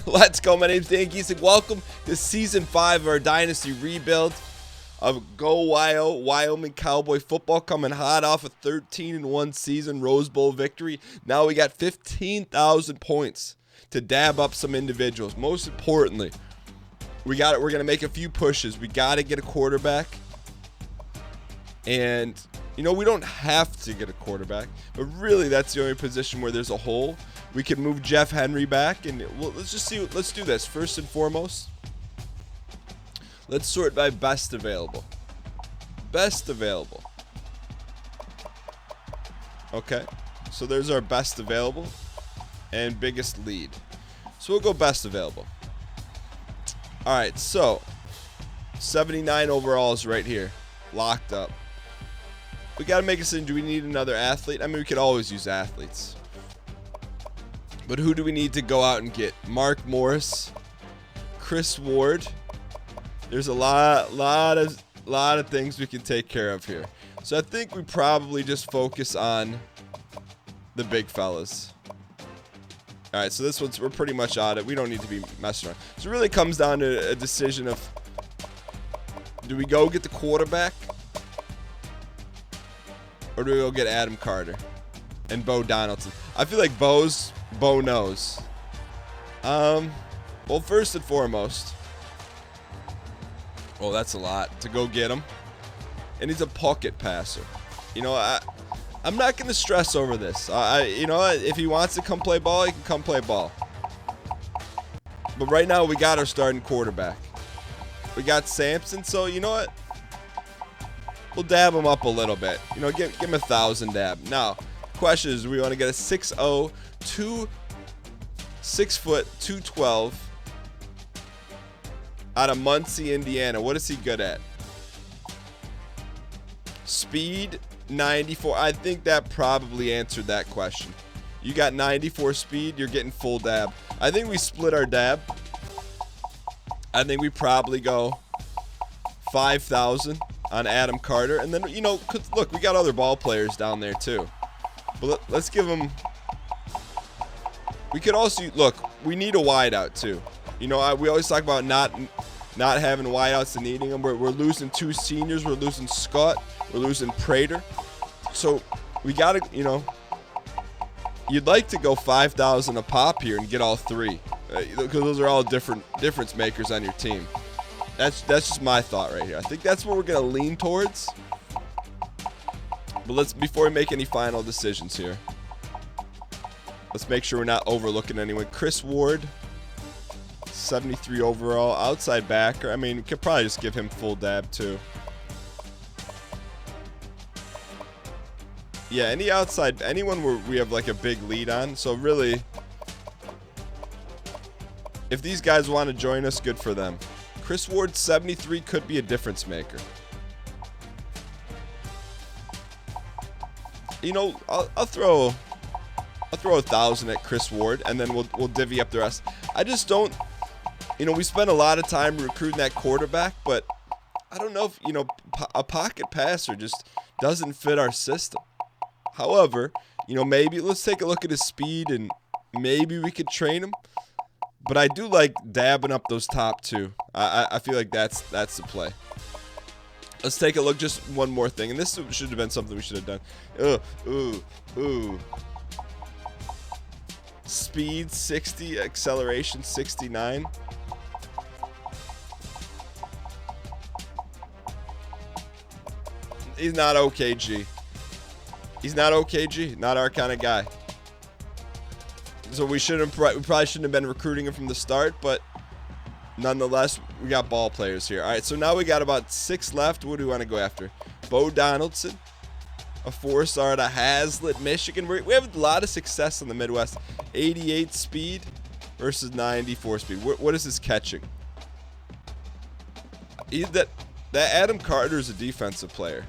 Let's go. My name's Dan Gheesling. Welcome to Season 5 of our Dynasty Rebuild of Go Wyoming Cowboy football, coming hot off a 13-1 season Rose Bowl victory. Now we got 15,000 points to dab up some individuals. Most importantly, we're going to make a few pushes. We got to get a quarterback. And, you know, we don't have to get a quarterback, but really that's the only position where there's a hole. We can move Jeff Henry back, and let's do this. First and foremost, let's sort by best available. Best available. Okay, so there's our best available and biggest lead. So we'll go best available. All right, so 79 overalls right here, locked up. We got to make a decision. Do we need another athlete? I mean, we could always use athletes. But who do we need to go out and get? Mark Morris, Chris Ward. There's a lot of things we can take care of here. So I think we probably just focus on the big fellas. All right, so this one's, we're pretty much on it. We don't need to be messing around. So it really comes down to a decision of, do we go get the quarterback, or do we go get Adam Carter and Bo Donaldson? I feel like Bo knows. Well, first and foremost, well, that's a lot to go get him, and he's a pocket passer. You know, I'm not gonna stress over this. You know, if he wants to come play ball, he can come play ball. But right now, we got our starting quarterback. We got Sampson, so you know what? We'll dab him up a little bit. You know, give him 1,000 dab. Now, question is, do we want to get a 6'0", 6 foot, 212 out of Muncie, Indiana? What is he good at? Speed, 94. I think that probably answered that question. You got 94 speed, you're getting full dab. I think we split our dab. I think we probably go 5,000 on Adam Carter. And then, you know, look, we got other ball players down there too. But let's give them. We could also, look, we need a wideout too. You know, we always talk about not having wideouts and needing them. We're losing 2 seniors. We're losing Scott. We're losing Prater. So we got to, you know, you'd like to go 5,000 a pop here and get all 3. Because those are all difference makers on your team. That's just my thought right here. I think that's what we're going to lean towards. But before we make any final decisions here, let's make sure we're not overlooking anyone. Chris Ward, 73 overall, outside backer. I mean, we could probably just give him full dab too. Yeah, anyone where we have like a big lead on. So really, if these guys want to join us, good for them. Chris Ward, 73, could be a difference maker. You know, I'll throw 1,000 at Chris Ward, and then we'll divvy up the rest. I just don't, you know, we spent a lot of time recruiting that quarterback, but I don't know if, you know, a pocket passer just doesn't fit our system. However, you know, maybe let's take a look at his speed, and maybe we could train him. But I do like dabbing up those top 2. I feel like that's the play. Let's take a look. Just one more thing, and this should have been something we should have done. Ooh. Speed 60, acceleration 69. He's not OKG. He's not OKG. Not our kind of guy. So we probably shouldn't have been recruiting him from the start, but nonetheless, we got ball players here. All right, so now we got about 6 left. What do we want to go after? Bo Donaldson, a 4-star out of Hazlet, Michigan. We have a lot of success in the Midwest. 88 speed versus 94 speed. What is his catching? That Adam Carter is a defensive player.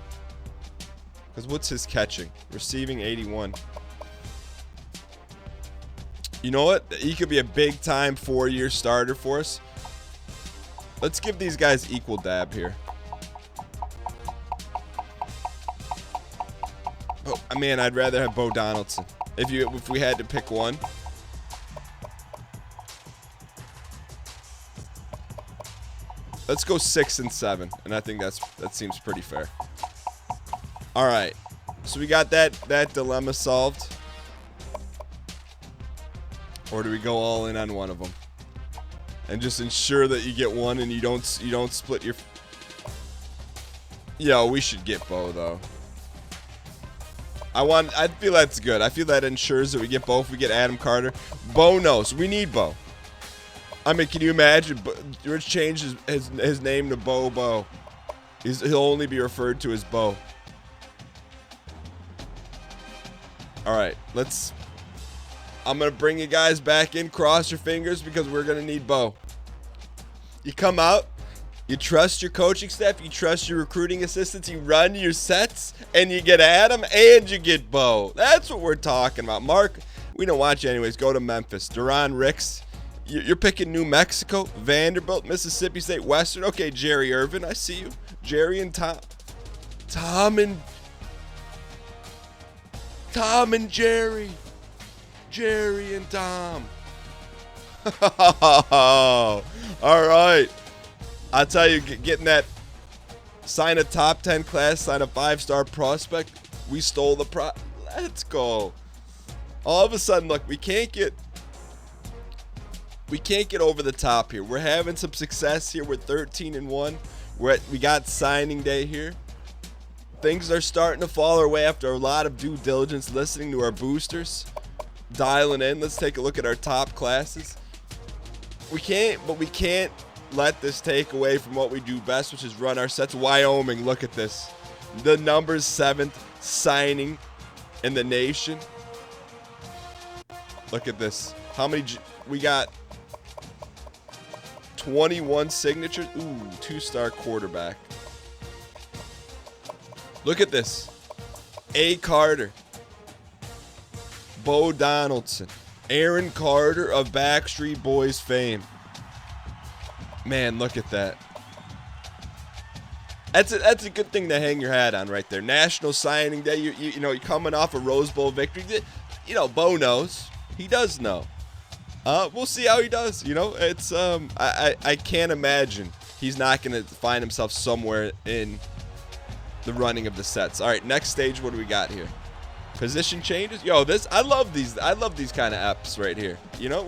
Because what's his catching? Receiving 81. You know what? He could be a big-time 4-year starter for us. Let's give these guys equal dab here. Oh, man, I'd rather have Bo Donaldson. If we had to pick one. Let's go 6 and 7, and I think that seems pretty fair. All right, so we got that dilemma solved. Or do we go all in on one of them and just ensure that you get one and you don't split your? Yo, we should get Bo though. I feel that's good. I feel that ensures that we get both. We get Adam Carter. Bo knows. We need Bo. I mean, can you imagine? Rich changed his name to Bo. He'll only be referred to as Bo. All right, I'm going to bring you guys back in. Cross your fingers because we're going to need Bo. You come out. You trust your coaching staff. You trust your recruiting assistants. You run your sets, and you get Adam, and you get Bo. That's what we're talking about. Mark, we don't watch you anyways. Go to Memphis. Duran Ricks. You're picking New Mexico, Vanderbilt, Mississippi State, Western. Okay, Jerry Irvin, I see you. Jerry and Tom. Tom and Jerry. Jerry and Tom. All right. I'll tell you, getting that, sign a top 10 class, sign a 5-star prospect. We stole the Let's go. All of a sudden, look, we can't get over the top here. We're having some success here. We're 13 and 1. We got signing day here. Things are starting to fall our way after a lot of due diligence, listening to our boosters, dialing in. Let's take a look at our top classes. We can't let this take away from what we do best, which is run our sets. Wyoming, look at this. The number 7th signing in the nation. Look at this. How many we got? 21 signatures. Ooh, 2-star quarterback. Look at this. A. Carter. Bo Donaldson. Aaron Carter of Backstreet Boys fame. Man, look at that. That's a good thing to hang your hat on right there. National Signing Day. You know, you're coming off a Rose Bowl victory. You know, Bo knows. He does know. We'll see how he does. You know, it's I can't imagine he's not going to find himself somewhere in the running of the sets. All right, next stage. What do we got here? Position changes. Yo, I love these kind of apps right here. You know,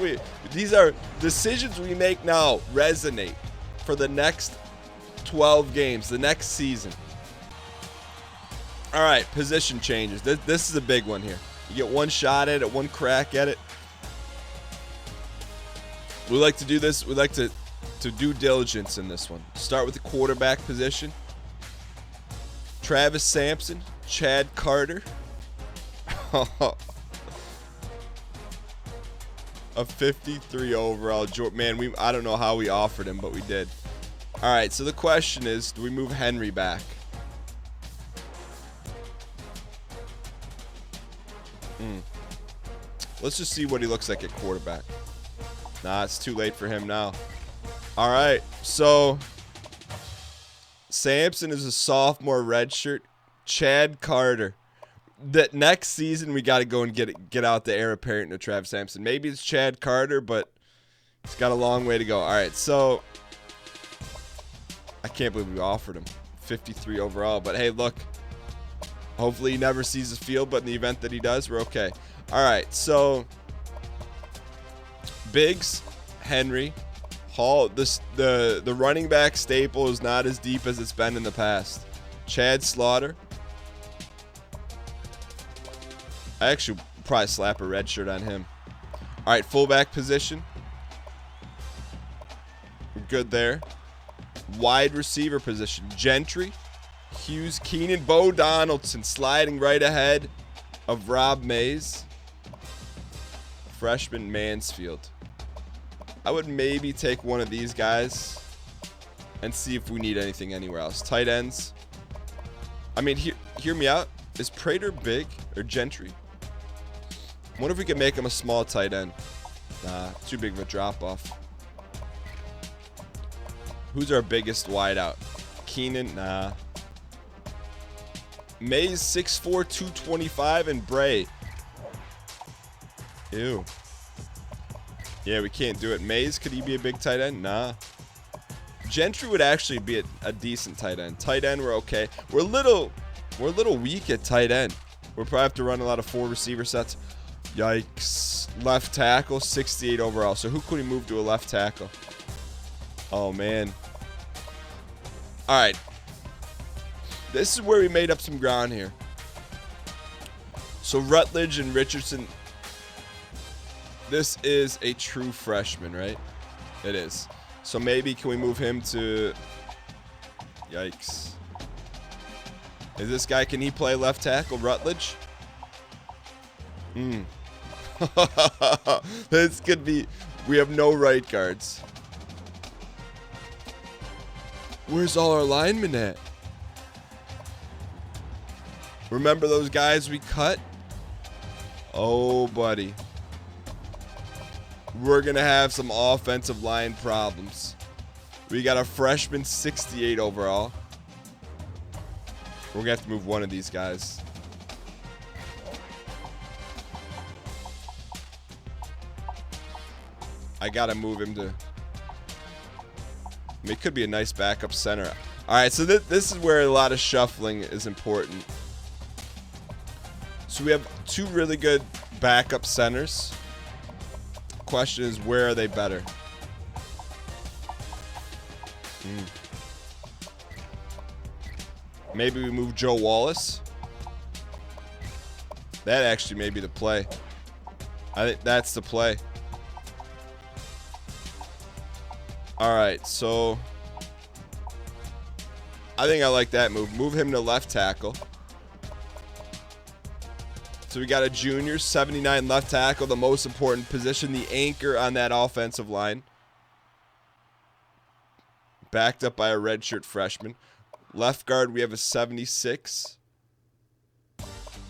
these are decisions we make now resonate for the next 12 games, the next season. All right, position changes. This is a big one here. You get one shot at it, one crack at it. We like to do this. We like to do diligence in this one. Start with the quarterback position. Travis Sampson, Chad Carter. A 53 overall. Man, I don't know how we offered him, but we did. All right, so the question is, do we move Henry back? Let's just see what he looks like at quarterback. Nah, it's too late for him now. All right, so Sampson is a sophomore redshirt. Chad Carter. That next season we got to go and get out the heir apparent to Travis Sampson. Maybe it's Chad Carter, but it's got a long way to go. All right, so I can't believe we offered him 53 overall. But hey, look, hopefully he never sees the field. But in the event that he does, we're okay. All right, so Biggs, Henry, Hall. The running back staple is not as deep as it's been in the past. Chad Slaughter. I actually probably slap a red shirt on him. All right, fullback position. We're good there. Wide receiver position. Gentry, Hughes, Keenan, Bo Donaldson sliding right ahead of Rob Mays. Freshman Mansfield. I would maybe take one of these guys and see if we need anything anywhere else. Tight ends. I mean, hear me out. Is Prater big or Gentry? I wonder if we can make him a small tight end. Nah, too big of a drop-off. Who's our biggest wideout? Keenan? Nah. Mays, 6'4", 225, and Bray. Ew. Yeah, we can't do it. Mays, could he be a big tight end? Nah. Gentry would actually be a decent tight end. Tight end, we're okay. We're a little weak at tight end. We'll probably have to run a lot of 4 receiver sets. Yikes. Left tackle, 68 overall. So who could we move to a left tackle? Oh, man. All right. This is where we made up some ground here. So Rutledge and Richardson. This is a true freshman, right? It is. So maybe can we move him to... Yikes. Is this guy, can he play left tackle, Rutledge? This could be... We have no right guards. Where's all our linemen at? Remember those guys we cut? Oh, buddy. We're going to have some offensive line problems. We got a freshman, 68 overall. We're going to have to move one of these guys. I got to move him to... I mean, it could be a nice backup center. All right, so this is where a lot of shuffling is important. So we have 2 really good backup centers. Question is, where are they better? Maybe we move Joe Wallace. That actually may be the play. I think that's the play. All right, so I think I like that move. Move him to left tackle. So we got a junior, 79 left tackle, the most important position, the anchor on that offensive line. Backed up by a redshirt freshman. Left guard, we have a 76.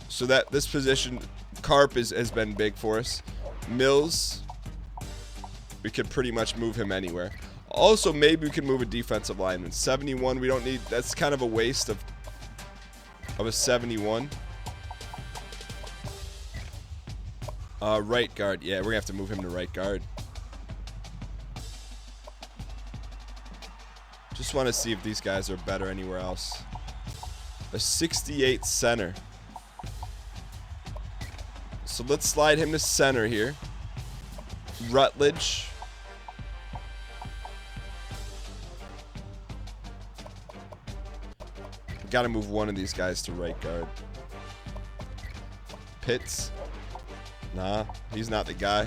So that this position, Carp has been big for us. Mills, we could pretty much move him anywhere. Also, maybe we can move a defensive lineman. 71, we don't need, that's kind of a waste of a 71. Right guard. Yeah, we're going to have to move him to right guard. Just want to see if these guys are better anywhere else. A 68 center. So let's slide him to center here. Rutledge. Got to move one of these guys to right guard. Pitts. Nah, he's not the guy.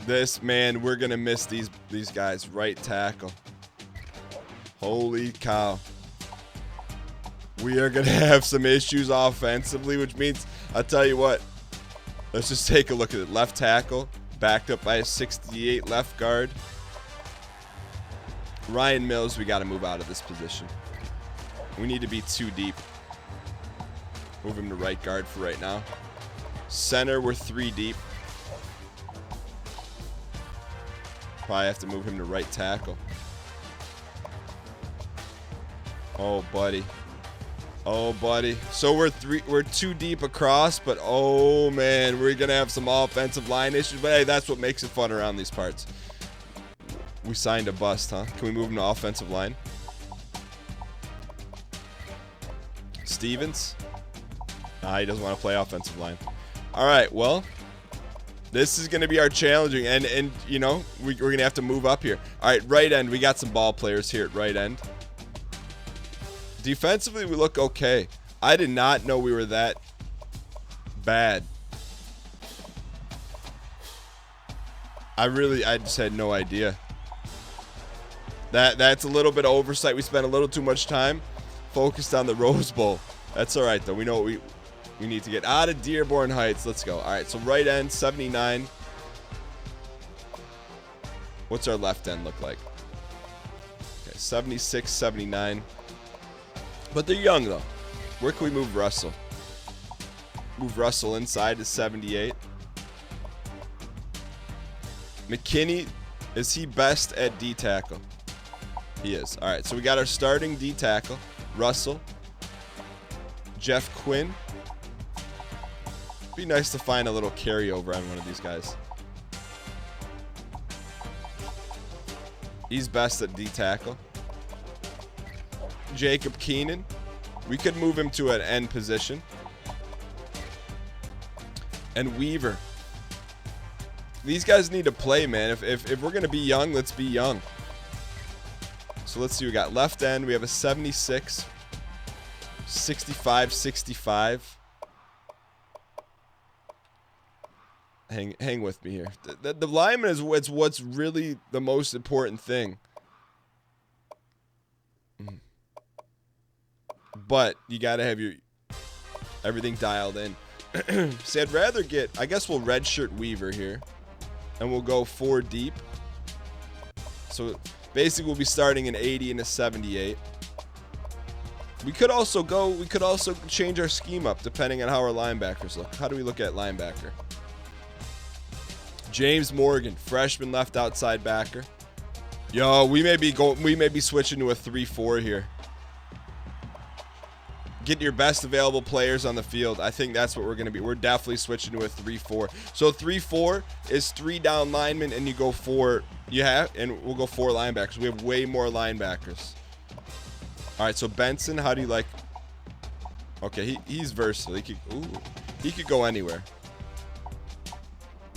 This, man, we're going to miss these guys. Right tackle. Holy cow. We are going to have some issues offensively, which means, I'll tell you what. Let's just take a look at it. Left tackle, backed up by a 68 left guard. Ryan Mills, we got to move out of this position. We need to be 2 deep. Move him to right guard for right now. Center, we're 3 deep. Probably have to move him to right tackle. Oh, buddy. Oh, buddy. So we're 2 deep across, but oh, man, we're going to have some offensive line issues. But, hey, that's what makes it fun around these parts. We signed a bust, huh? Can we move him to offensive line? Stevens? Nah, he doesn't want to play offensive line. All right, well, this is going to be our challenging. And you know, we're going to have to move up here. All right, right end. We got some ball players here at right end. Defensively, we look okay. I did not know we were that bad. I just had no idea. That's a little bit of oversight. We spent a little too much time focused on the Rose Bowl. That's all right, though. We know what we need to get out of Dearborn Heights. Let's go. All right, so right end, 79. What's our left end look like? Okay, 76, 79. But they're young, though. Where can we move Russell? Move Russell inside to 78. McKinney, is he best at D tackle? He is. All right, so we got our starting D tackle, Russell. Jeff Quinn. Be nice to find a little carryover on one of these guys. He's best at D tackle. Jacob Keenan. We could move him to an end position. And Weaver. These guys need to play, man. If we're going to be young, let's be young. So let's see. We got left end. We have a 76. 65, 65. Hang with me here. The lineman is what's really the most important thing. But you got to have your everything dialed in. See, I'd rather get... I guess we'll redshirt Weaver here. And we'll go 4 deep. So basically we'll be starting an 80 and a 78. We could also change our scheme up depending on how our linebackers look. How do we look at linebacker? James Morgan, freshman left outside backer. Yo, we may be switching to a 3-4 here. Get your best available players on the field. I think that's what we're going to be. We're definitely switching to a 3-4. So 3-4 is 3 down linemen and you go 4. And we'll go 4 linebackers. We have way more linebackers. All right, so Benson, how do you like? Okay, he's versatile. He could go anywhere.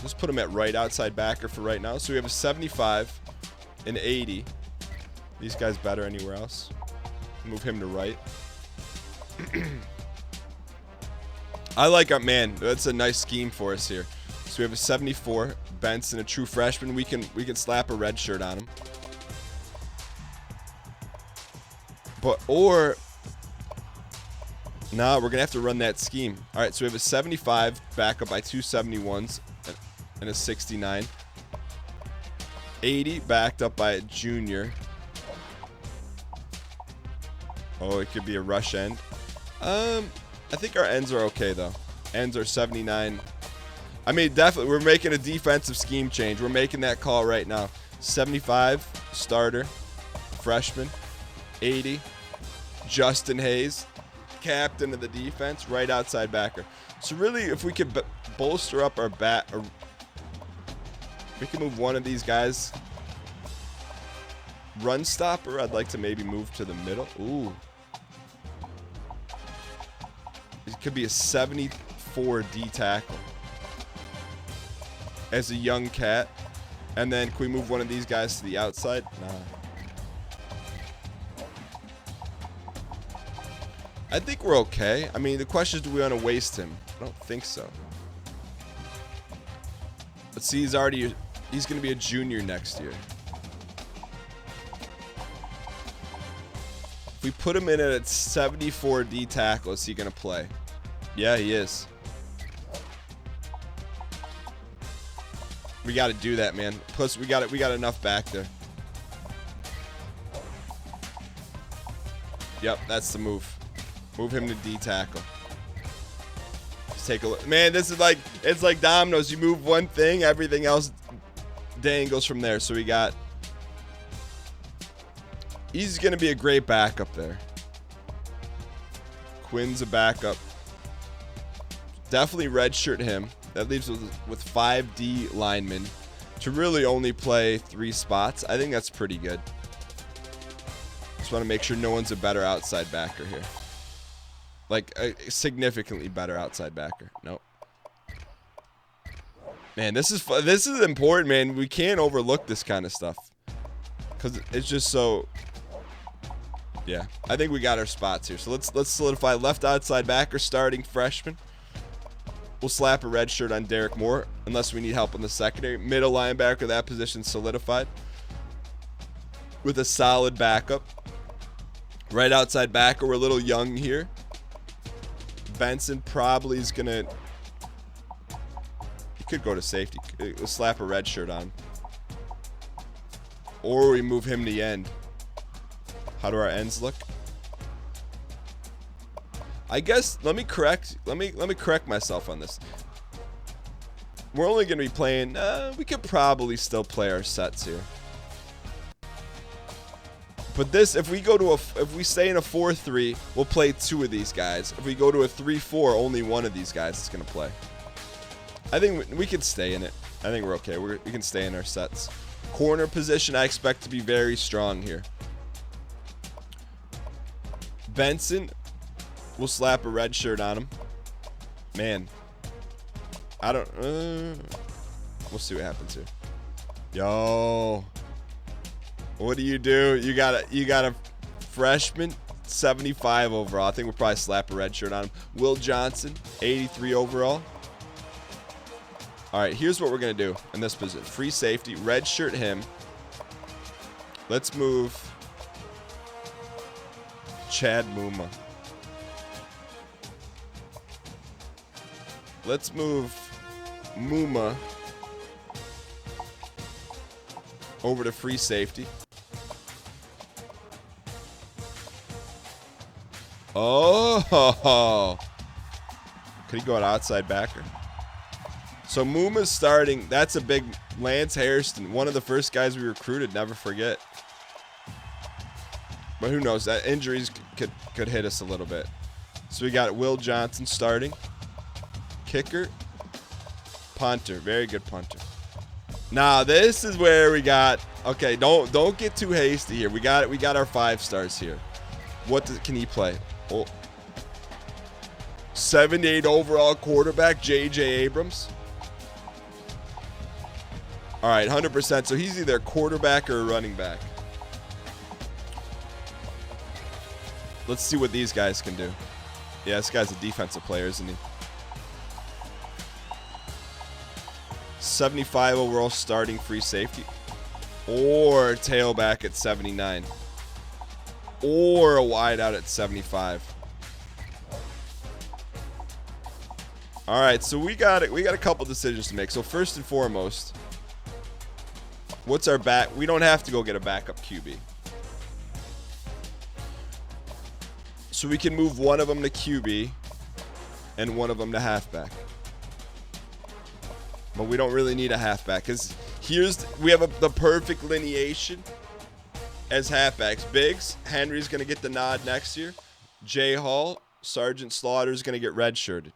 Let's put him at right outside backer for right now. So we have a 75, an 80. These guys better anywhere else. Move him to right. I like our man. That's a nice scheme for us here. So we have a 74, Benson, a true freshman. We can slap a red shirt on him. We're gonna have to run that scheme. All right, so we have a 75 back up by 2 71s and a 69. 80 backed up by a junior. Oh, it could be a rush end. I think our ends are okay though. Ends are 79. I mean, definitely we're making a defensive scheme change. We're making that call right now. 75 starter, freshman. 80 Justin Hayes, captain of the defense, right outside backer. So really, if we could bolster up our we can move one of these guys. Run stopper, I'd like to maybe move to the middle. Ooh. It could be a 74 D tackle as a young cat. And then can we move one of these guys to the outside? Nah. I think we're okay. I mean, the question is, do we want to waste him? I don't think so. Let's see, he's going to be a junior next year. If we put him in at a 74 D tackle, is he going to play? Yeah, he is. We got to do that, man. Plus, we got enough back there. Yep, that's the move. Move him to D tackle. Let's take a look. Man, this is like, it's like dominoes. You move one thing, everything else dangles from there. So we got, he's going to be a great backup there. Quinn's a backup. Definitely redshirt him. That leaves us with 5 D linemen to really only play 3 spots. I think that's pretty good. Just want to make sure no one's a better outside backer here. Like a significantly better outside backer. Nope. Man, this is important, man. We can't overlook this kind of stuff because it's just so. Yeah, I think we got our spots here. So let's solidify left outside backer, starting freshman. We'll slap a red shirt on Derek Moore unless we need help in the secondary. Middle linebacker, that position solidified with a solid backup. Right outside backer, we're a little young here. Benson probably is going to... He could go to safety. We'll slap a red shirt on him. Or we move him to the end. How do our ends look? I guess let me correct myself on this. We're only going to be playing... we could probably still play our sets here. But this, if we stay in a 4-3, we'll play 2 of these guys. If we go to a 3-4, only one of these guys is going to play. I think we can stay in it. I think we're okay. We can stay in our sets. Corner position, I expect to be very strong here. Benson, we'll slap a red shirt on him. Man, I don't. We'll see what happens here. Yo, what do? You got a freshman, 75 overall. I think we'll probably slap a red shirt on him. Will Johnson, 83 overall. All right, here's what we're gonna do in this position: free safety, red shirt him. Let's move Chad Muma. Let's move Muma over to free safety. Oh, could he go an outside backer? So Muma's starting. That's a big. Lance Hairston, one of the first guys we recruited. Never forget. But who knows? That injuries could hit us a little bit. So we got Will Johnson starting. Kicker, punter, very good punter. Now this is where we got. Okay, don't get too hasty here. We got our 5 stars here. Can he play? Oh, 78 overall quarterback, J.J. Abrams. All right, 100%. So he's either a quarterback or a running back. Let's see what these guys can do. Yeah, this guy's a defensive player, isn't he? 75 overall starting free safety. Or tailback at 79. Or a wideout at 75. All right, so we got a couple decisions to make. So first and foremost, what's our back? We don't have to go get a backup QB. So we can move one of them to QB and one of them to halfback. But we don't really need a halfback because we have the perfect lineation as halfbacks. Biggs, Henry's going to get the nod next year. Jay Hall, Sergeant Slaughter's going to get redshirted.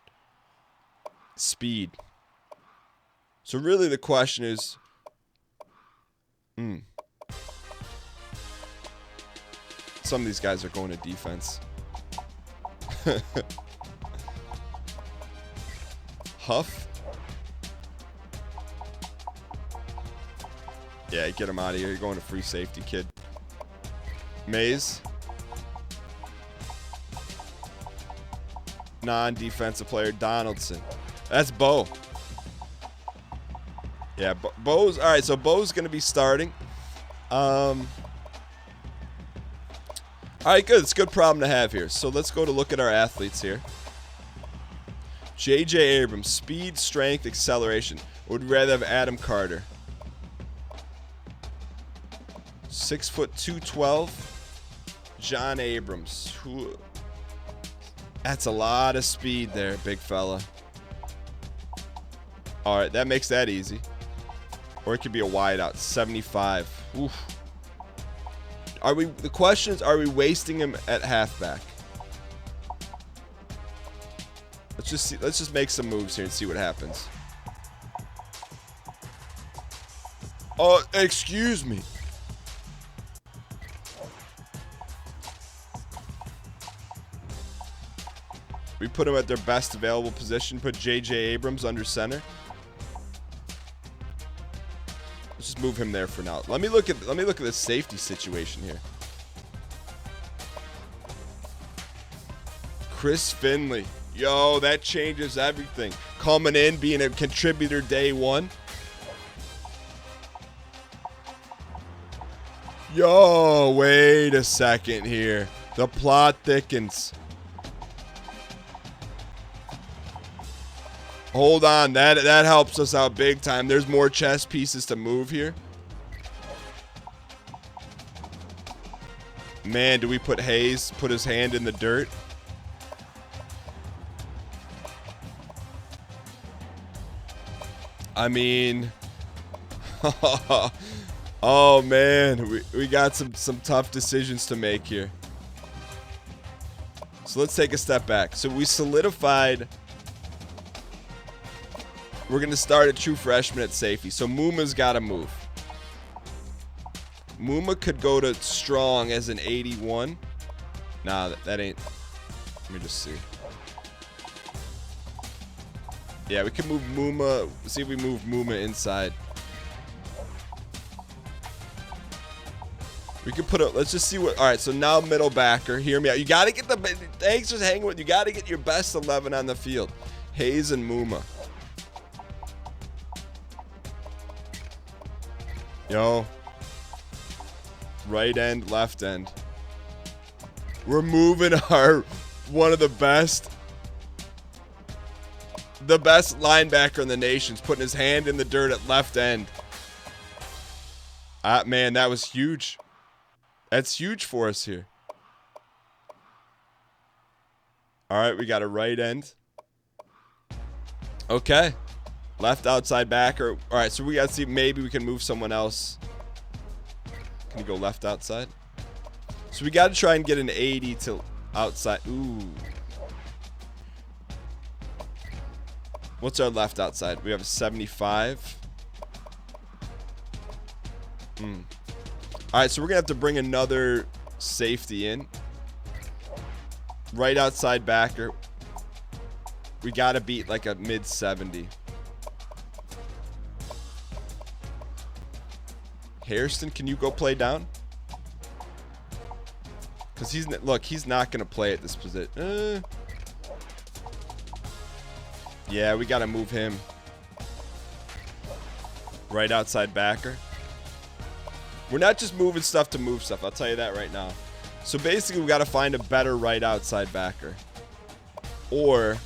Speed. So really the question is, some of these guys are going to defense. Huff. Yeah, get him out of here. You're going to free safety, kid. Mays. Non-defensive player, Donaldson. That's Bo. Yeah, Bo's... All right, so Bo's going to be starting. All right, good. It's a good problem to have here. So let's go to look at our athletes here. J.J. Abrams, speed, strength, acceleration. Would rather have Adam Carter. 6 foot 212. John Abrams. That's a lot of speed there, big fella. All right, that makes that easy. Or it could be a wideout, 75. Oof. The question is, are we wasting him at halfback? Let's just see. Let's just make some moves here and see what happens. Oh, excuse me. We put him at their best available position. Put J.J. Abrams under center. Let's just move him there for now. Let me look at this safety situation here. Chris Finley. Yo, that changes everything. Coming in, being a contributor day one. Yo, wait a second here. The plot thickens. Hold on, that helps us out big time. There's more chess pieces to move here. Man, do we put Hayes, put his hand in the dirt? I mean, oh man, we got some tough decisions to make here. So let's take a step back. So we solidified. We're going to start a true freshman at safety. So Muma's got to move. Muma could go to strong as an 81. Nah, that ain't. Let me just see. Yeah, we can move Muma. See if we move Muma inside. We could put a. Let's just see what. All right, so now middle backer. Hear me out. You got to get the. Thanks for hanging with. You got to get your best 11 on the field. Hayes and Muma. Yo. Right end, left end. We're moving our one of the best linebacker in the nation's putting his hand in the dirt at left end. Man, that was huge. That's huge for us here. All right, we got a right end. Okay. Left outside backer. All right, so we got to see maybe we can move someone else. Can you go left outside? So we got to try and get an 80 to outside. Ooh. What's our left outside? We have a 75. All right, so we're going to have to bring another safety in. Right outside backer. We got to beat like a mid-70. Hairston, can you go play down? Because he's not going to play at this position. Yeah, we got to move him. Right outside backer. We're not just moving stuff to move stuff. I'll tell you that right now. So basically, we got to find a better right outside backer. Or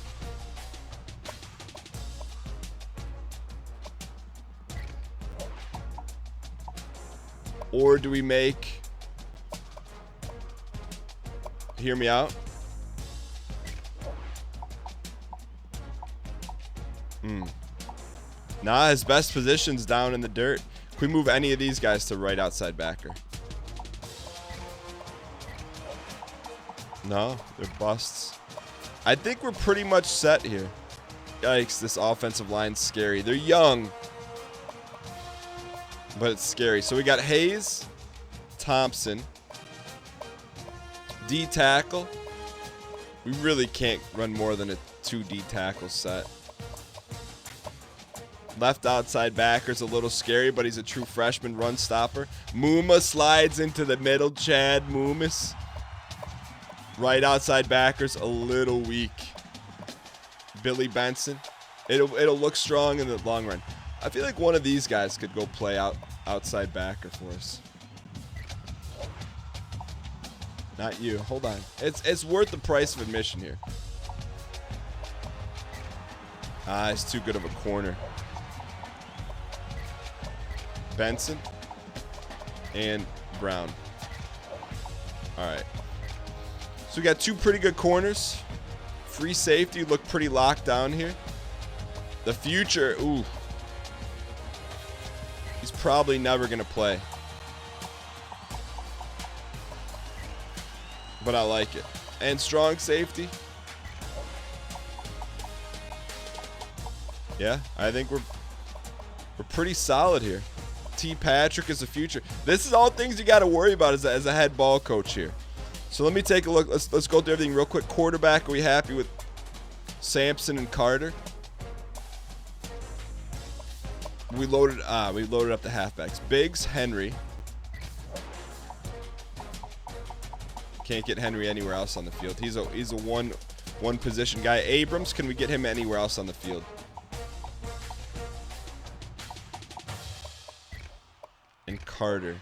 do we make... Hear me out. Nah, his best position's down in the dirt. Can we move any of these guys to right outside backer? No, they're busts. I think we're pretty much set here. Yikes, this offensive line's scary. They're young, but it's scary. So we got Hayes, Thompson, D tackle. We really can't run more than a 2 D tackle set. Left outside backer's a little scary, but he's a true freshman run stopper. Muma slides into the middle. Chad Moomis. Right outside backer's a little weak. Billy Benson. It'll look strong in the long run. I feel like one of these guys could go play outside backer for us. Not you. Hold on. It's worth the price of admission here. It's too good of a corner. Benson and Brown. All right. So we got 2 pretty good corners. Free safety look pretty locked down here. The future, ooh. He's probably never going to play. But I like it. And strong safety. Yeah, I think we're pretty solid here. T. Patrick is the future. This is all things you got to worry about as a head ball coach here. So let me take a look. Let's go through everything real quick. Quarterback, are we happy with Sampson and Carter? We loaded up the halfbacks. Biggs, Henry. Can't get Henry anywhere else on the field. He's a one position guy. Abrams, can we get him anywhere else on the field? And Carter.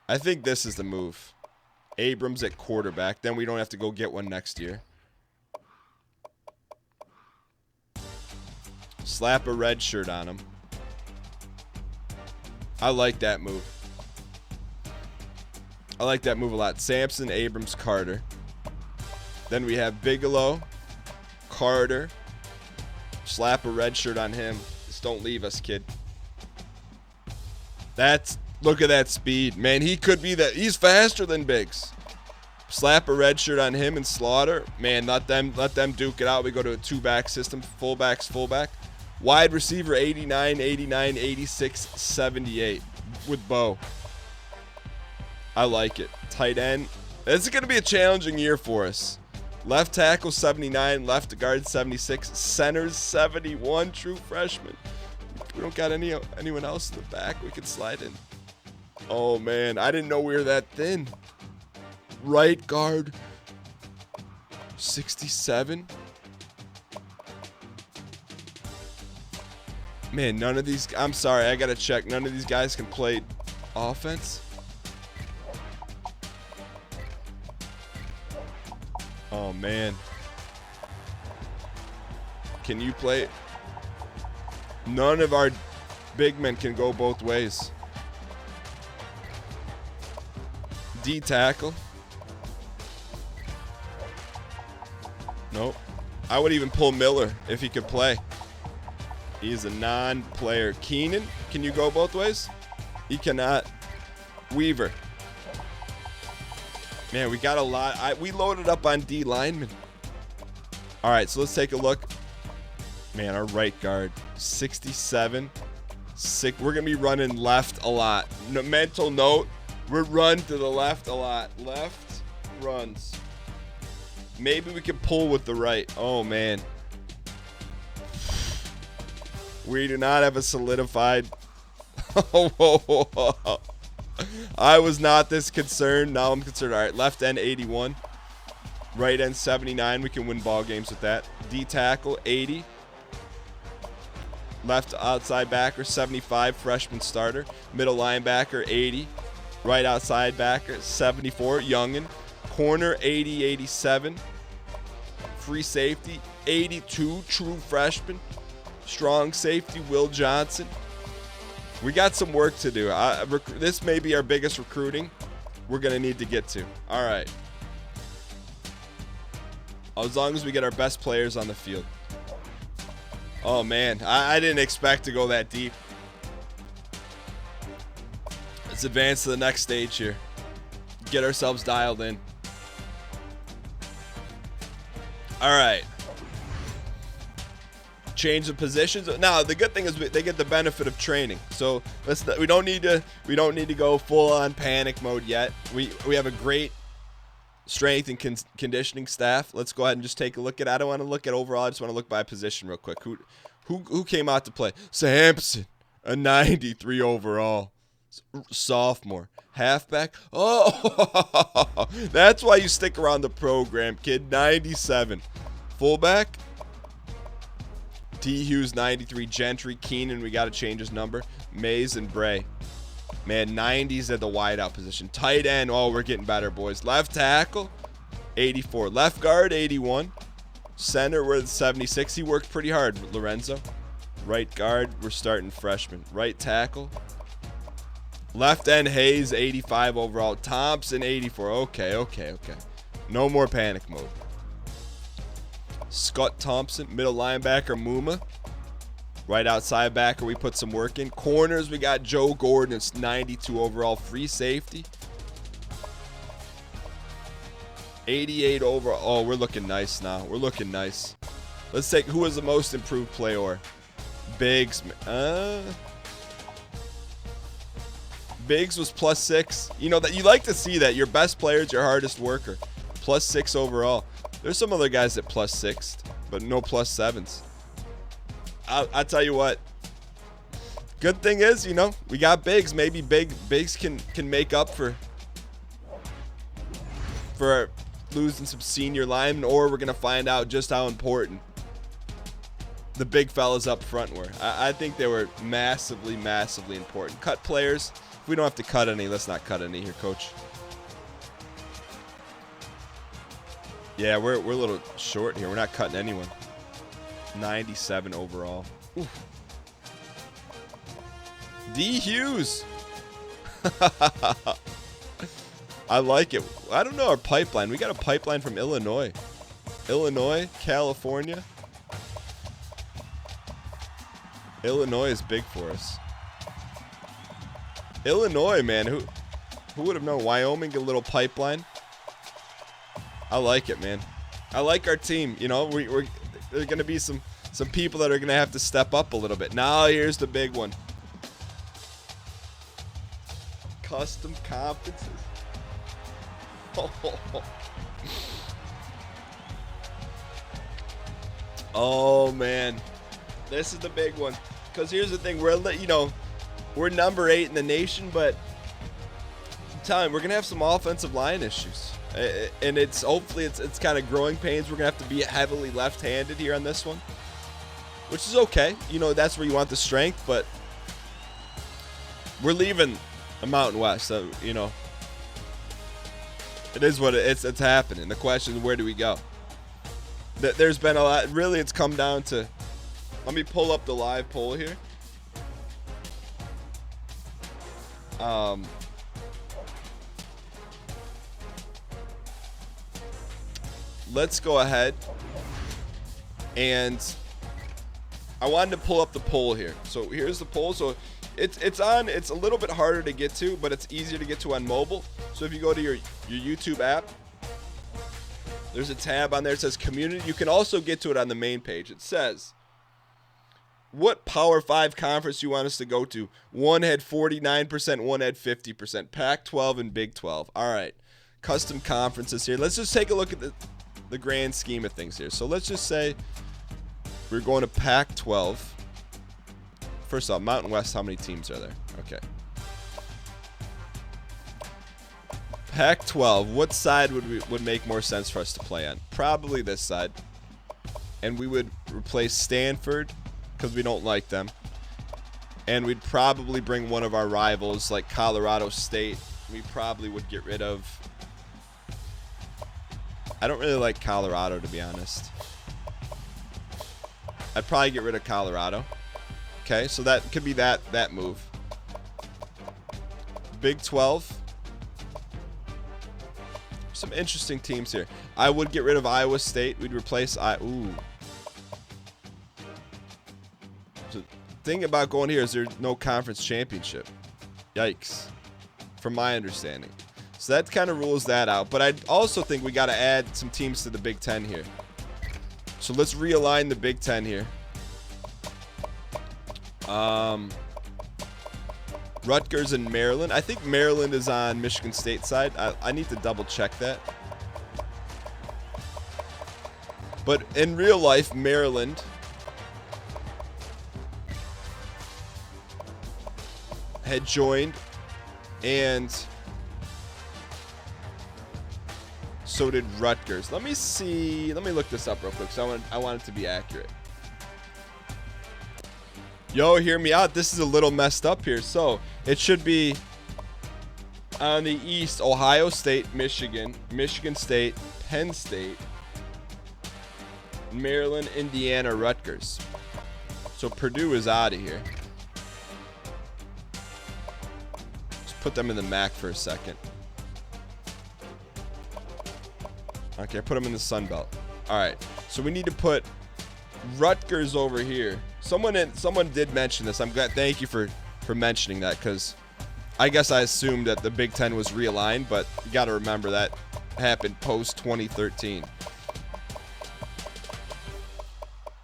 I think this is the move. Abrams at quarterback. Then we don't have to go get one next year. Slap a red shirt on him. I like that move. I like that move a lot. Sampson, Abrams, Carter. Then we have Bigelow, Carter. Slap a red shirt on him. Just don't leave us, kid. Look at that speed. Man, he could be that. He's faster than Biggs. Slap a red shirt on him and Slaughter. Man, let them duke it out. We go to a 2-back system. Fullback. Wide receiver 89, 86, 78 with Bo. I like it. Tight end. This is going to be a challenging year for us. Left tackle 79, left guard 76, centers 71, true freshman. We don't got anyone else in the back we could slide in. Oh man, I didn't know we were that thin. Right guard 67. Man, none of these, I'm sorry, I gotta check. None of these guys can play offense. Oh man. Can you play? None of our big men can go both ways. D tackle. Nope. I would even pull Miller if he could play. He's a non-player. Keenan, can you go both ways? He cannot. Weaver. Man, we got a lot. We loaded up on D linemen. All right, so let's take a look. Man, our right guard, 67. Sick. We're going to be running left a lot. No, mental note, we're run to the left a lot. Left runs. Maybe we can pull with the right. Oh, man. We do not have a solidified. I was not this concerned. Now I'm concerned. All right, left end 81. Right end 79. We can win ball games with that. D tackle 80. Left outside backer 75. Freshman starter. Middle linebacker 80. Right outside backer 74. Youngin. Corner 80, 87. Free safety 82. True freshman. Strong safety Will Johnson. We got some work to do. This may be our biggest recruiting we're going to need to get to. All right. As long as we get our best players on the field. Oh, man. I didn't expect to go that deep. Let's advance to the next stage here. Get ourselves dialed in. All right. Change of positions. Now the good thing is they get the benefit of training, so we don't need to go full on panic mode yet. We have a great strength and conditioning staff. Let's go ahead and just take a look at. I don't want to look at overall. I just want to look by position real quick. Who came out to play? Sampson, a 93 overall, sophomore, halfback. Oh, that's why you stick around the program, kid. 97, fullback. T. Hughes, 93. Gentry, Keenan, we got to change his number. Mays and Bray. Man, 90s at the wideout position. Tight end, oh, we're getting better, boys. Left tackle, 84. Left guard, 81. Center, we're at 76. He worked pretty hard, Lorenzo. Right guard, we're starting freshman. Right tackle. Left end, Hayes, 85 overall. Thompson, 84. Okay. No more panic mode. Scott Thompson, middle linebacker, Muma. Right outside backer, we put some work in. Corners, we got Joe Gordon. It's 92 overall. Free safety. 88 overall. Oh, we're looking nice now. We're looking nice. Let's take who was the most improved player. Biggs. Biggs was +6. You know that you like to see that. Your best player is your hardest worker. +6 overall. There's some other guys at +6, but no +7s. I'll tell you what. Good thing is, we got Biggs. Maybe Biggs can make up for losing some senior linemen, or we're gonna find out just how important the big fellas up front were. I think they were massively important. Cut players. If we don't have to cut any, let's not cut any here, coach. Yeah, we're a little short here. We're not cutting anyone. 97 overall. Oof. D. Hughes. I like it. I don't know our pipeline. We got a pipeline from Illinois. Illinois, California. Illinois is big for us. Illinois, man. Who would have known? Wyoming, a little pipeline. I like it, man. I like our team. We're there's going to be some people that are going to have to step up a little bit. Now here's the big one. Custom conferences. Oh man, this is the big one. Because here's the thing, we're number 8 in the nation, but I'm telling you, we're gonna have some offensive line issues, and hopefully it's kind of growing pains. We're gonna have to be heavily left-handed here on this one, which is okay. That's where you want the strength, but we're leaving the Mountain West, so it is what it's happening. The question is, where do we go? There's been a lot. Really, it's come down to. Let me pull up the live poll here. Let's go ahead, and I wanted to pull up the poll here. So here's the poll. So it's on. It's a little bit harder to get to, but it's easier to get to on mobile. So if you go to your YouTube app, there's a tab on there that says Community. You can also get to it on the main page. It says, what Power 5 conference you want us to go to? One had 49%, one had 50%. Pac-12 and Big 12. All right. Custom conferences here. Let's just take a look at the grand scheme of things here. So let's just say we're going to Pac-12. First off, Mountain West, how many teams are there? Okay. Pac-12, what side would make more sense for us to play on? Probably this side. And we would replace Stanford because we don't like them. And we'd probably bring one of our rivals like Colorado State. We probably would get rid of... I don't really like Colorado, to be honest. I'd probably get rid of Colorado. Okay, so that could be that move. Big 12. Some interesting teams here. I would get rid of Iowa State. We'd replace ooh. So the thing about going here is there's no conference championship. Yikes. From my understanding. So that kind of rules that out. But I also think we got to add some teams to the Big Ten here. So let's realign the Big Ten here. Rutgers and Maryland. I think Maryland is on Michigan State side. I need to double check that. But in real life, Maryland had joined, and so did Rutgers. Let me see. Let me look this up real quick. So I want it to be accurate. Yo, hear me out. This is a little messed up here. So it should be on the east: Ohio State, Michigan, Michigan State, Penn State, Maryland, Indiana, Rutgers. So Purdue is out of here. Just put them in the MAC for a second. Okay, put them in the Sun Belt. All right. So we need to put Rutgers over here. Someone did mention this. I'm glad. Thank you for mentioning that, because I guess I assumed that the Big Ten was realigned, but you got to remember that happened post 2013.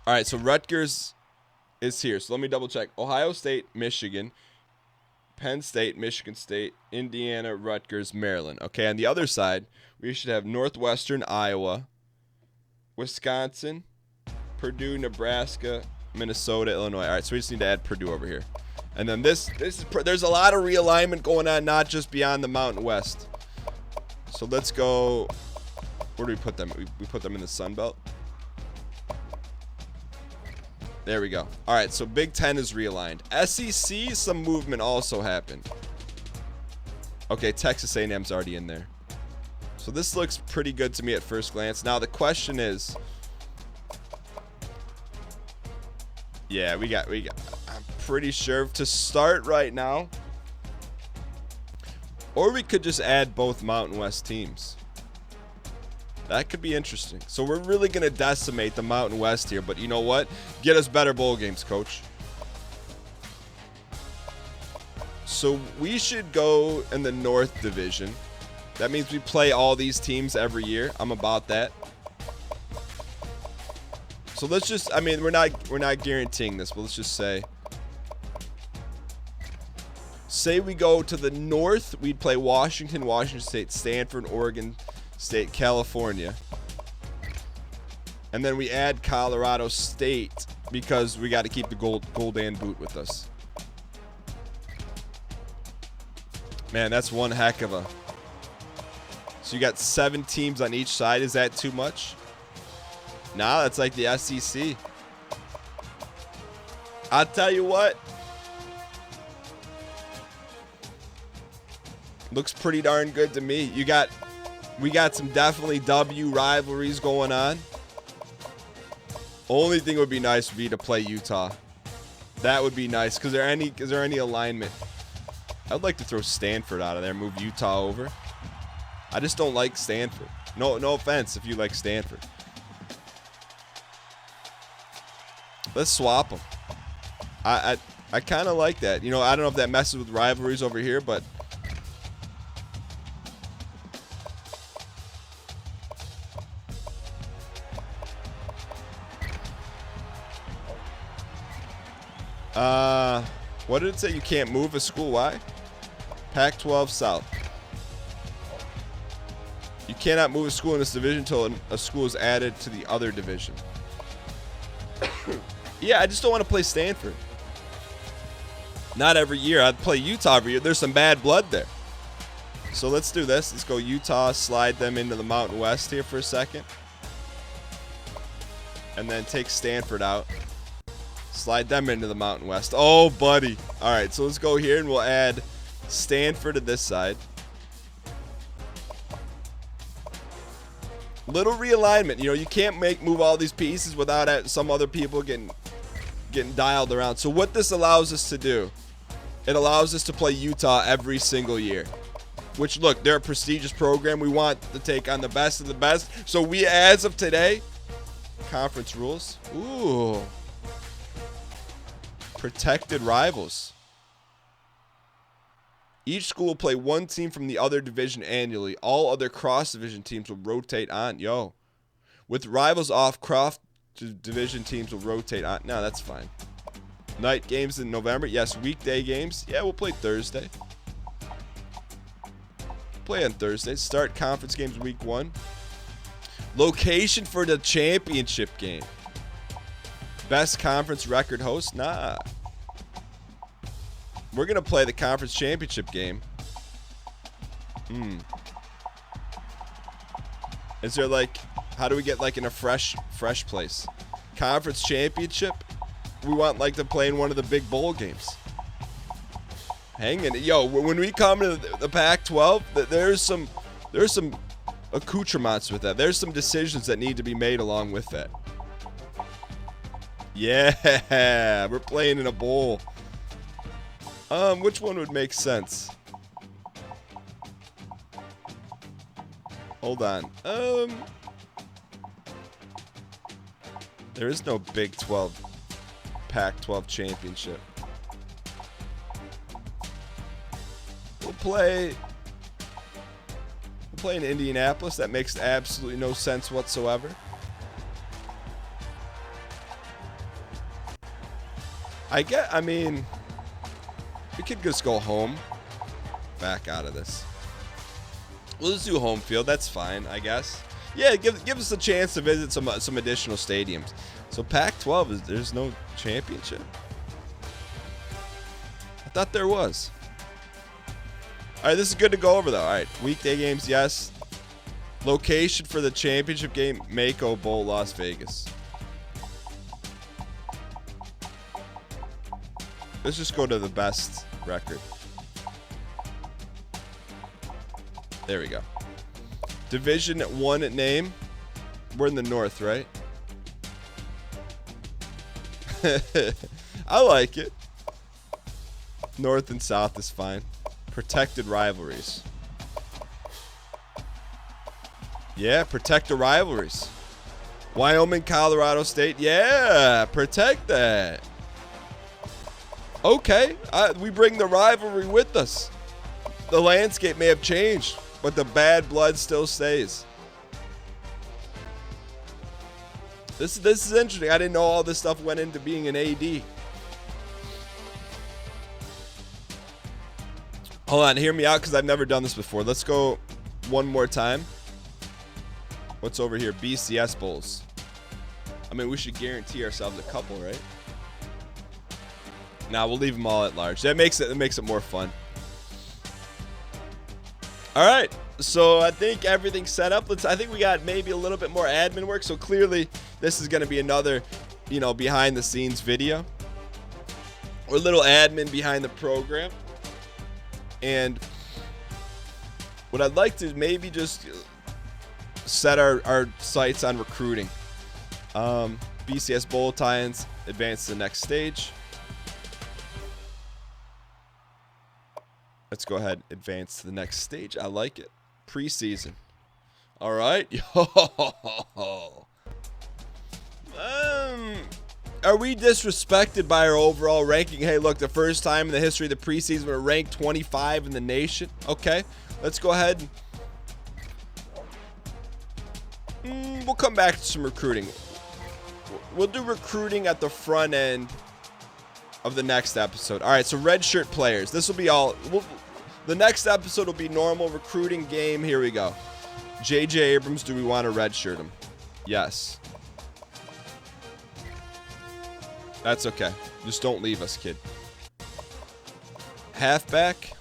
All right, so Rutgers is here. So let me double check. Ohio State, Michigan, Penn State, Michigan State, Indiana, Rutgers, Maryland. Okay, on the other side, we should have Northwestern, Iowa, Wisconsin, Purdue, Nebraska, Minnesota, Illinois. All right, so we just need to add Purdue over here. And then there's a lot of realignment going on, not just beyond the Mountain West. So let's go. Where do we put them? We put them in the Sun Belt. There we go. All right, so Big Ten is realigned. SEC, some movement also happened. Okay, Texas A&M's already in there. So this looks pretty good to me at first glance. Now the question is, yeah, we got. I'm pretty sure to start right now, or we could just add both Mountain West teams. That could be interesting. So we're really going to decimate the Mountain West here, but you know what? Get us better bowl games, coach. So we should go in the North Division. That means we play all these teams every year. I'm about that. So let's just, I mean, we're not guaranteeing this, but let's just say Say we go to the north, we'd play Washington, Washington State, Stanford, Oregon State, California. And then we add Colorado State because we got to keep the gold and boot with us. Man, that's one heck of a... So you got 7 teams on each side. Is that too much? Nah, that's like the SEC. I'll tell you what. Looks pretty darn good to me. We got some definitely W rivalries going on. Only thing would be nice would be to play Utah. That would be nice. Is there any alignment? I'd like to throw Stanford out of there, move Utah over. I just don't like Stanford. No offense if you like Stanford. Let's swap them. I kind of like that. You know, I don't know if that messes with rivalries over here, but what did it say? You can't move a school. Why? Pac-12 South. You cannot move a school in this division until a school is added to the other division. Yeah, I just don't want to play Stanford. Not every year. I'd play Utah every year. There's some bad blood there. So let's do this. Let's go Utah, slide them into the Mountain West here for a second. And then take Stanford out. Slide them into the Mountain West. Oh, buddy. All right, so let's go here, and we'll add Stanford to this side. Little realignment. You know, you can't move all these pieces without some other people getting dialed around. So what this allows us to do, it allows us to play Utah every single year. Which, look, they're a prestigious program. We want to take on the best of the best. So we, as of today, conference rules. Ooh. Protected rivals. Each school will play one team from the other division annually. All other cross-division teams will rotate on. Yo. With rivals off, cross-division teams will rotate on. No, that's fine. Night games in November. Yes, weekday games. Yeah, we'll play Thursday. Play on Thursday. Start conference games week 1. Location for the championship game. Best conference record host? Nah. We're going to play the conference championship game. Is there like, how do we get like in a fresh place? Conference championship? We want like to play in one of the big bowl games. Hanging. Yo, when we come to the Pac-12, there's some accoutrements with that. There's some decisions that need to be made along with that. Yeah, we're playing in a bowl. Which one would make sense? Hold on. There is no Big 12, Pac-12 championship. We'll play in Indianapolis. That makes absolutely no sense whatsoever. I mean, we could just go home. Back out of this. We'll just do home field. That's fine, I guess. Yeah, give us a chance to visit some additional stadiums. So Pac-12, there's no championship? I thought there was. All right, this is good to go over, though. All right, weekday games, yes. Location for the championship game, Mako Bowl, Las Vegas. Let's just go to the best record. There we go. Division 1 name. We're in the north, right? I like it. North and south is fine. Protected rivalries. Yeah, protect the rivalries. Wyoming, Colorado State. Yeah, protect that. Okay, we bring the rivalry with us. The landscape may have changed, but the bad blood still stays. This is interesting. I didn't know all this stuff went into being an AD. Hold on, hear me out because I've never done this before. Let's go one more time. What's over here? BCS Bowls. I mean, we should guarantee ourselves a couple, right? Nah, we'll leave them all at large. That makes it more fun. All right, so I think everything's set up. I think we got maybe a little bit more admin work. So clearly, this is going to be another, behind the scenes video, or a little admin behind the program. And what I'd like to maybe just set our sights on recruiting. BCS Bowl tie-ins, advance to the next stage. Let's go ahead, advance to the next stage. I like it. Preseason. All right. Are we disrespected by our overall ranking? Hey, look, the first time in the history of the preseason we're ranked 25 in the nation. Okay, let's go ahead. We'll come back to some recruiting. We'll do recruiting at the front end of the next episode. All right, so redshirt players. This will be all. The next episode will be normal recruiting game. Here we go. J.J. Abrams, do we want to redshirt him? Yes. That's okay. Just don't leave us, kid. Halfback.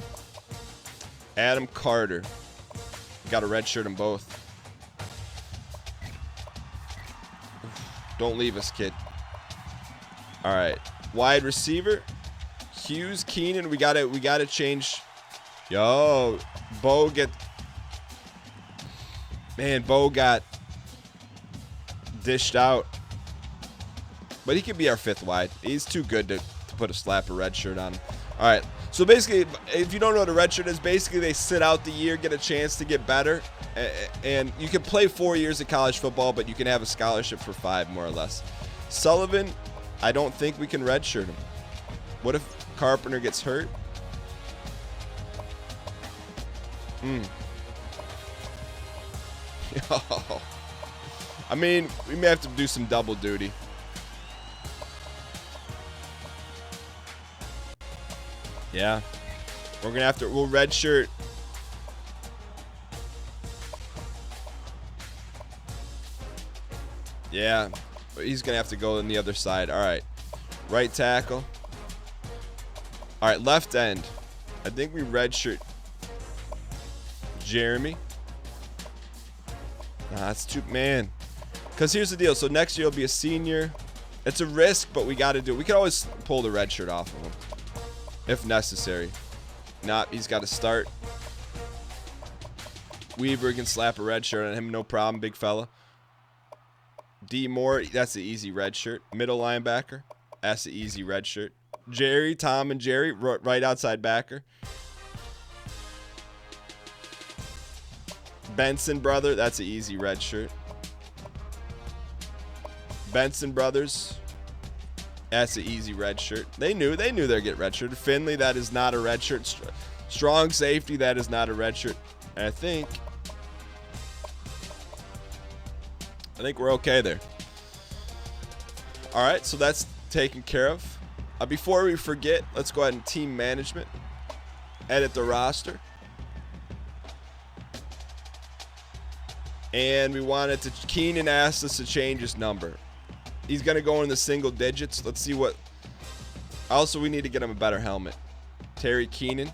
Adam Carter. Got to redshirt them both. Don't leave us, kid. All right. Wide receiver. Hughes, Keenan. We gotta change. Yo, Bo got dished out. But he could be our fifth wide. He's too good to put a slap or red shirt on him. All right. So basically, if you don't know what a red shirt is, basically they sit out the year, get a chance to get better. And you can play 4 years of college football, but you can have a scholarship for 5, more or less. Sullivan, I don't think we can redshirt him. What if Carpenter gets hurt? I mean, we may have to do some double duty. Yeah. We'll redshirt. Yeah. But he's going to have to go on the other side. All right. Right tackle. All right, left end. I think we redshirt Jeremy. Nah, that's too, man. Because here's the deal. So next year he'll be a senior. It's a risk, but we got to do it. We can always pull the red shirt off of him if necessary. He's got to start. Weaver can slap a red shirt on him, no problem, big fella. D. Moore, that's the easy red shirt. Middle linebacker, that's the easy red shirt. Jerry, Tom and Jerry, right outside backer. Benson brother, that's an easy red shirt. Benson brothers, that's an easy red shirt. They knew they'd get red shirt. Finley, that is not a red shirt. Strong safety, that is not a red shirt. And I think we're okay there. All right, so that's taken care of. Before we forget, let's go ahead and team management. Edit the roster. And we wanted to, Keenan asked us to change his number. He's going to go in the single digits. Let's see what. Also, we need to get him a better helmet. Terry Keenan.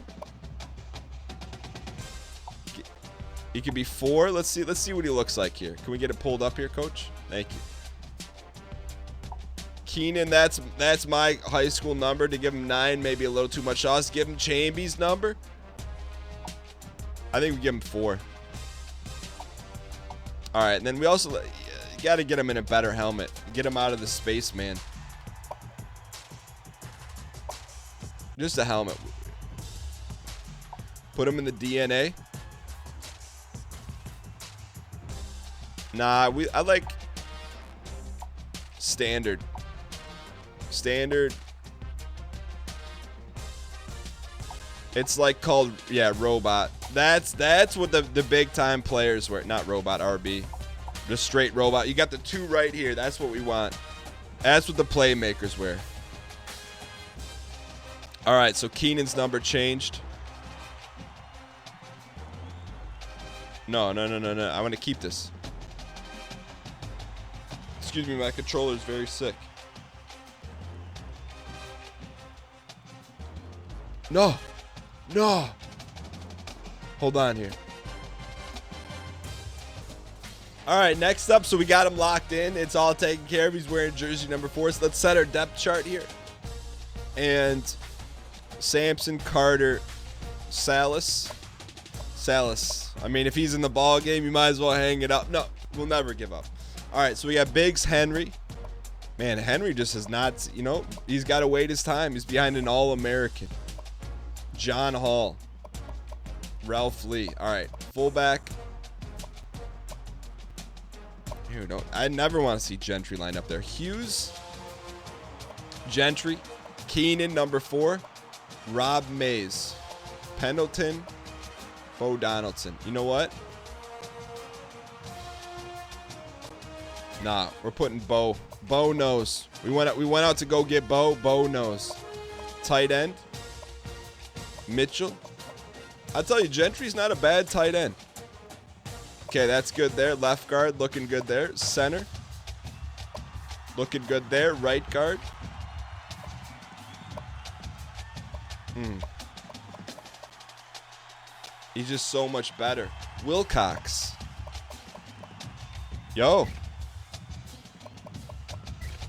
He could be 4. Let's see what he looks like here. Can we get it pulled up here, Coach? Thank you. Keenan, that's my high school number. To give him 9, maybe a little too much. Let's give him Chamby's number. I think we give him 4. All right, and then we also got to get him in a better helmet. Get him out of the spaceman. Just a helmet. Put him in the DNA. Nah, I like standard. Standard. It's like called, yeah, robot. That's what the big time players wear. Not robot, RB. Just straight robot. You got the 2 right here. That's what we want. That's what the playmakers wear. All right, so Keenan's number changed. No, no, no, no, no. I want to keep this. Excuse me, my controller is very sick. No. No. Hold on here. All right, next up, so we got him locked in. It's all taken care of. He's wearing jersey number 4. So let's set our depth chart here. And Sampson, Carter, Salas. I mean, if he's in the ball game, you might as well hang it up. No, we'll never give up. All right, so we got Biggs, Henry. Man, Henry just has not, you know, he's got to wait his time. He's behind an All-American. John Hall. Ralph Lee. All right, fullback. I never want to see Gentry lined up there. Hughes, Gentry, Keenan, number 4, Rob Mays, Pendleton, Bo Donaldson. You know what? Nah, we're putting Bo. Bo knows. We went out to go get Bo. Bo knows. Tight end, Mitchell. I'll tell you, Gentry's not a bad tight end. Okay, that's good there. Left guard, looking good there. Center, looking good there. Right guard. He's just so much better. Wilcox. Yo.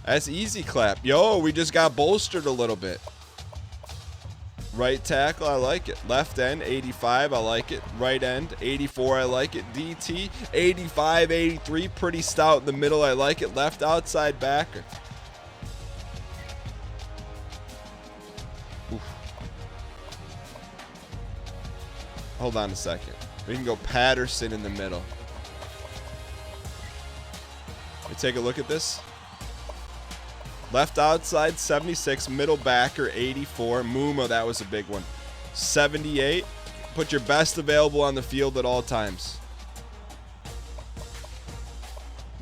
That's easy clap. Yo, we just got bolstered a little bit. Right tackle, I like it. Left end, 85, I like it. Right end, 84, I like it. DT, 85, 83, pretty stout in the middle, I like it. Left outside backer. Oof. Hold on a second. We can go Patterson in the middle. Let me take a look at this. Left outside, 76. Middle backer, 84. Muma, that was a big one. 78. Put your best available on the field at all times.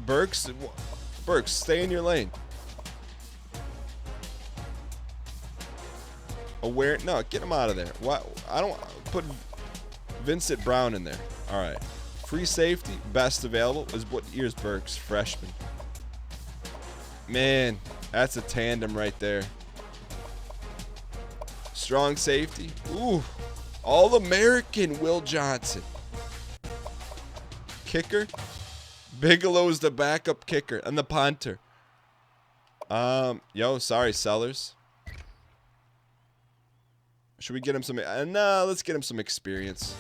Burks, stay in your lane. No, get him out of there. What? I don't put Vincent Brown in there. All right. Free safety, best available. Here's Burks, freshman. Man, that's a tandem right there. Strong safety. Ooh. All-American Will Johnson. Kicker. Bigelow's the backup kicker and the punter. Sorry, Sellers. Should we get him some? No, let's get him some experience.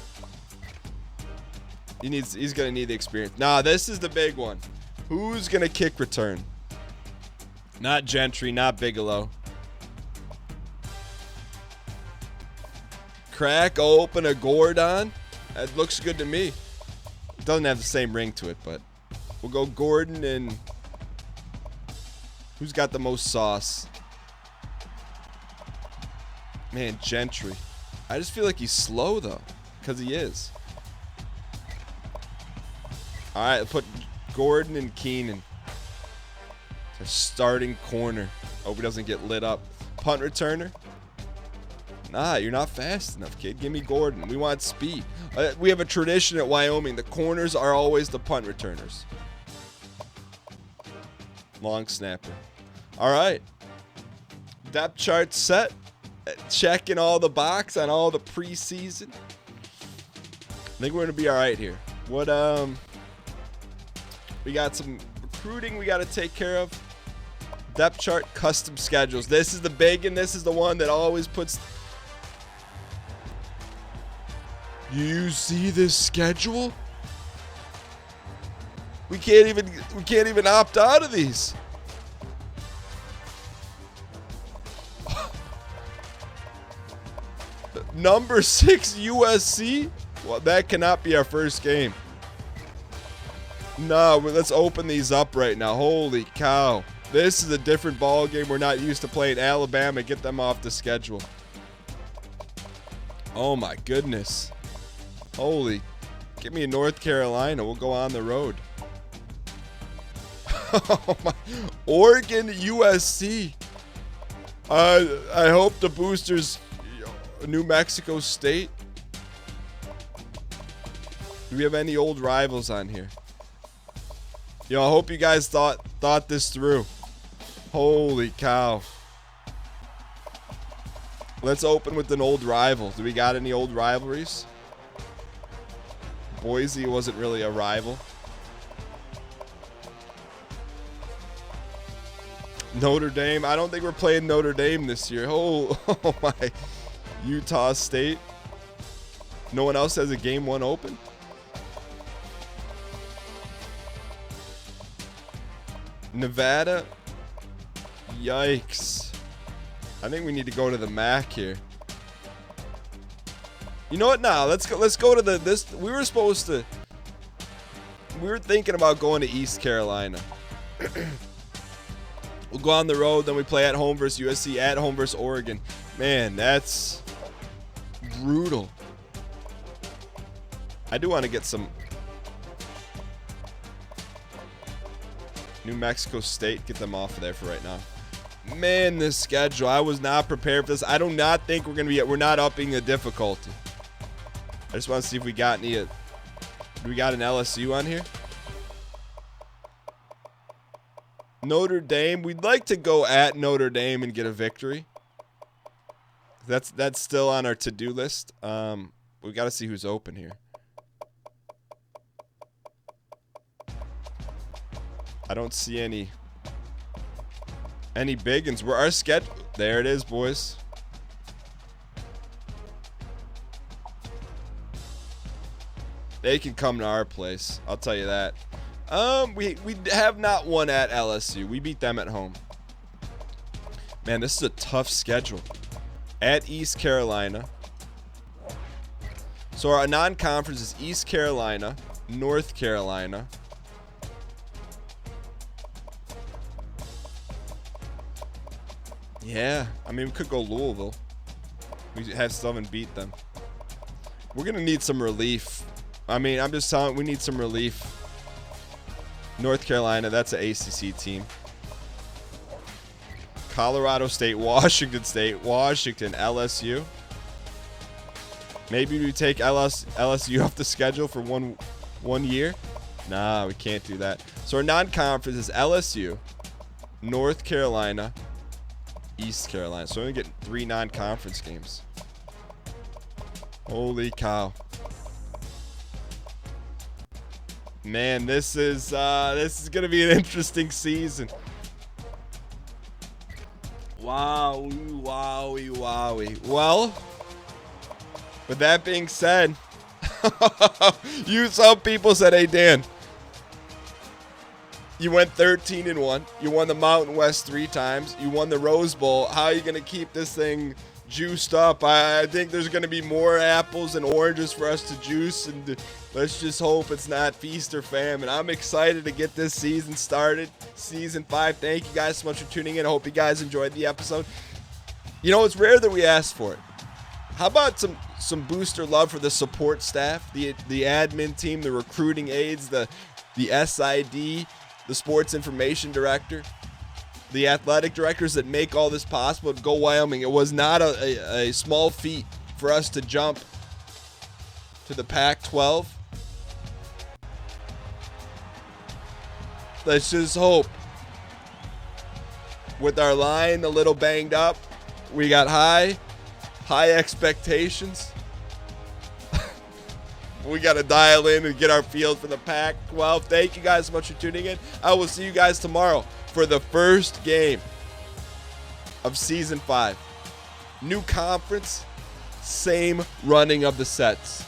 He's gonna need the experience. Nah, this is the big one. Who's gonna kick return? Not Gentry, not Bigelow. Crack open a Gordon. That looks good to me. It doesn't have the same ring to it, but we'll go Gordon and who's got the most sauce? Man, Gentry. I just feel like he's slow though, because he is. All right, I'll put Gordon and Keenan. The starting corner. Hope he doesn't get lit up. Punt returner. Nah, you're not fast enough, kid. Give me Gordon. We want speed. We have a tradition at Wyoming. The corners are always the punt returners. Long snapper. All right. Depth chart set. Checking all the box on all the preseason. I think we're going to be all right here. We got some recruiting we got to take care of. Depth chart, custom schedules. This is the big, and this is the one that always puts. You see this schedule? We can't even opt out of these. Number 6 USC. Well, that cannot be our first game. No, let's open these up right now. Holy cow. This is a different ball game. We're not used to playing Alabama. Get them off the schedule. Oh my goodness. Holy. Give me a North Carolina. We'll go on the road. Oh my. Oregon, USC. I hope the boosters. New Mexico State. Do we have any old rivals on here? Yo, I hope you guys thought this through. Holy cow. Let's open with an old rival. Do we got any old rivalries? Boise wasn't really a rival. Notre Dame. I don't think we're playing Notre Dame this year. Oh my. Utah State. No one else has a game 1 open? Nevada. Yikes. I think we need to go to the MAC here. You know what? Now let's go to this. We were thinking about going to East Carolina. We'll go on the road, then we play at home versus USC, at home versus Oregon. Man, that's brutal. I do want to get some New Mexico State, get them off of there for right now. Man, this schedule, I was not prepared for this. I do not think we're not upping the difficulty. I just want to see if we got any, do we got an LSU on here? Notre Dame, we'd like to go at Notre Dame and get a victory. That's still on our to-do list. We got to see who's open here. I don't see any big ones. We're our schedule. There it is, boys. They can come to our place. I'll tell you that. We have not won at LSU. We beat them at home. Man, this is a tough schedule. At East Carolina. So our non-conference is East Carolina, North Carolina. Yeah, I mean, we could go Louisville. We have Southern beat them. We're going to need some relief. I mean, I'm just telling, we need some relief. North Carolina, that's an ACC team. Colorado State, Washington State, Washington, LSU. Maybe we take LSU off the schedule for one year. Nah, we can't do that. So our non-conference is LSU, North Carolina, East Carolina. So we're going to get 3 non-conference games. Holy cow. Man, this is going to be an interesting season. Wowie, wowie, wowie. Well, with that being said, some people said, hey, Dan, you went 13-1. You won the Mountain West 3 times. You won the Rose Bowl. How are you going to keep this thing juiced up? I think there's going to be more apples and oranges for us to juice, and let's just hope it's not feast or famine. I'm excited to get this season started, season 5. Thank you guys so much for tuning in. I hope you guys enjoyed the episode. You know, it's rare that we ask for it. How about some booster love for the support staff, the admin team, the recruiting aides, the SID, the sports information director, the athletic directors that make all this possible at Go Wyoming. It was not a small feat for us to jump to the Pac-12. Let's just hope. With our line a little banged up, we got high expectations. We got to dial in and get our field for the Pac-12. Thank you guys so much for tuning in. I will see you guys tomorrow for the first game of Season 5. New conference, same running of the sets.